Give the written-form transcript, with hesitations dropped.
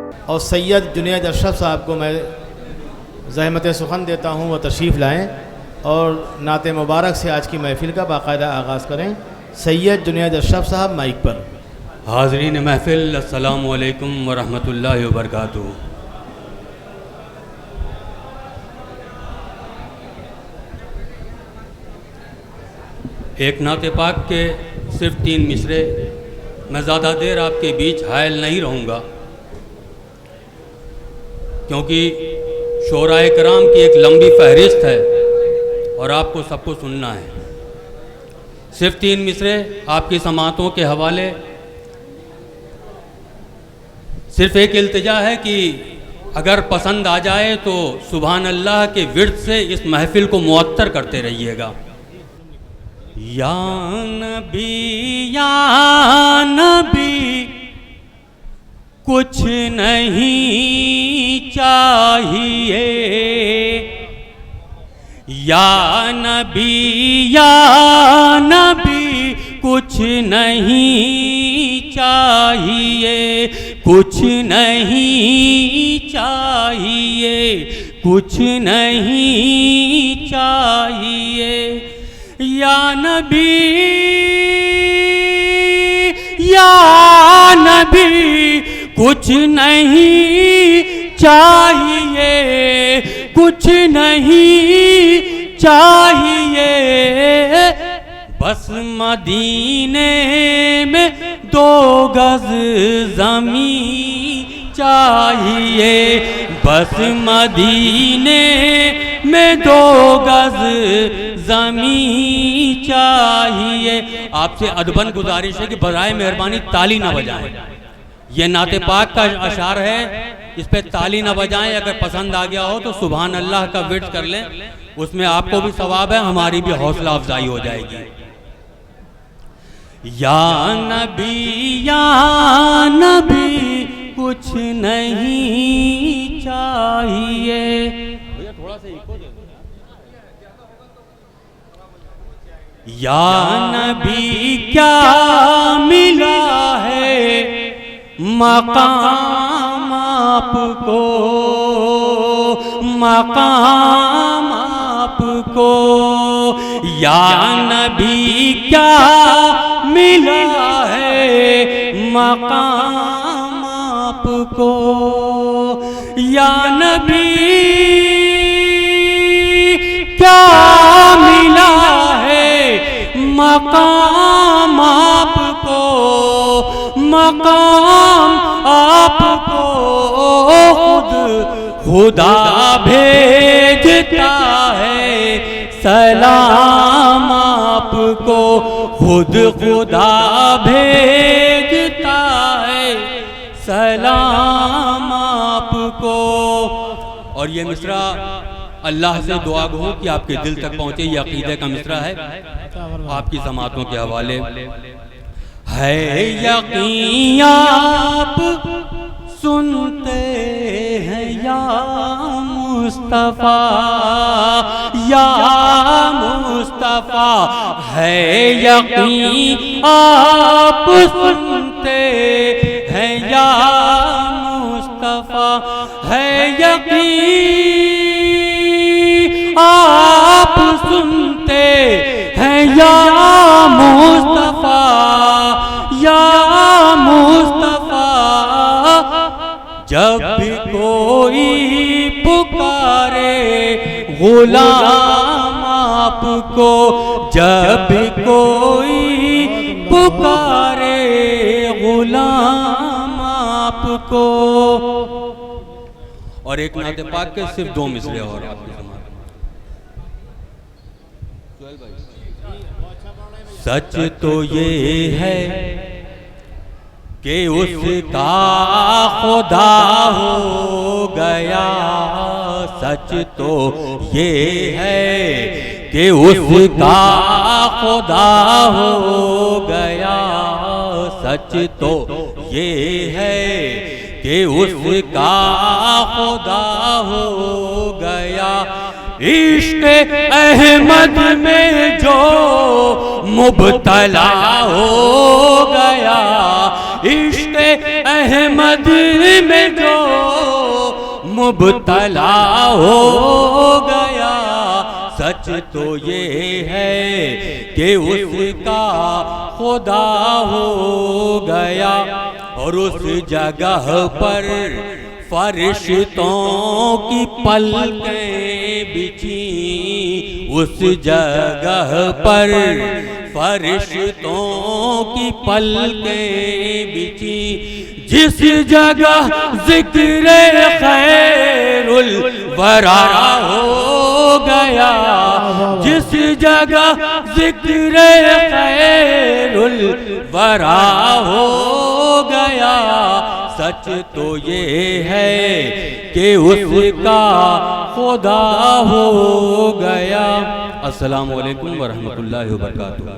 और सैयद जुनैद अशरफ साहब को मैं ज़हमत सुखन देता हूँ, वो तशरीफ़ लाएँ और नाते मुबारक से आज की महफ़िल का बाकायदा आगाज़ करें। सैयद जुनैद अशरफ साहब माइक पर। हाज़रीन महफ़िल, अस्सलामु अलैकुम व रहमतुल्लाहि व बरकातुहू। एक नाते पाक के सिर्फ 3 मिसरे, मैं ज़्यादा देर आपके बीच हायल नहीं रहूँगा क्योंकि शोराए कराम की एक लंबी फहरिस्त है और आपको सबको सुनना है। सिर्फ 3 मिसरे आपकी समातों के हवाले। सिर्फ एक इल्तिजा है कि अगर पसंद आ जाए तो सुभान अल्लाह के विर्द से इस महफिल को मुअत्तर करते रहिएगा। या नबी कुछ नहीं चाहिए, या नबी कुछ नहीं चाहिए, कुछ नहीं चाहिए, कुछ नहीं चाहिए। या नबी कुछ नहीं चाहिए, कुछ नहीं चाहिए। बस मदीने में 2 गज ज़मीन चाहिए, बस मदीने में 2 गज ज़मीन चाहिए। आपसे अदबन गुजारिश है कि बराए मेहरबानी ताली ना बजाएं। ये नाते पाक का अशार है, इस पे ताली ना बजाएं। अगर पसंद आ गया हो तो सुभान अल्लाह का विर्द कर लें, उसमें आपको भी सवाब है, हमारी भी हौसला अफजाई हो जाएगी। या नबी कुछ नहीं चाहिए। भैया थोड़ा सा इको दे दो। या नबी क्या मिला है मकाम आपको, मकाम आपको। या नबी क्या मिला है मकाम आपको। या नबी क्या मिला है मकाम आपको, मकाम आपको। खुदा भेजता है सलाम आपको, खुदा भेजता है सलाम आपको। और ये मिसरा अल्लाह से दुआ गो कि आपके दिल तक पहुँचे। ये अकीदे का मिसरा है, आपकी समातों के हवाले है। यकीन आप सुनते हैं या मुस्तफ़ा, या मुस्तफ़ा। है यकीन आप सुनते हैं या मुस्तफ़ा, है यकीन आप सुनते हैं या मुस्तफ़ा, या मुस्तफ़ा। जब भी कोई पुकारे गुलाम आपको, जब भी कोई पुकारे गुलाम आपको। और एक नाते पाक के सिर्फ 2 मिसरे और आपके समाज। सच तो ये है कि उसका खुदा हो गया, सच तो ये है कि उसका खुदा हो गया, सच तो ये है कि उसका खुदा हो गया। इश्क अहमद में जो मुब्तला हो गया, इश्क़ अहमद में जो मुब्तला हो गया, सच तो ये है कि उसका खुदा हो गया। और उस जगह पर फरिश्तों की पलकें बिछी, उस जगह पर फरिश्तों की पलकें बिछी, जिस जगह ज़िक्र खैरुल वरा हो गया, जिस जगह ज़िक्र खैरुल वरा हो गया, सच तो ये है कि उसका खुदा हो गया। अस्सलामु अलैकुम व रहमतुल्लाहि व बरकातुहू।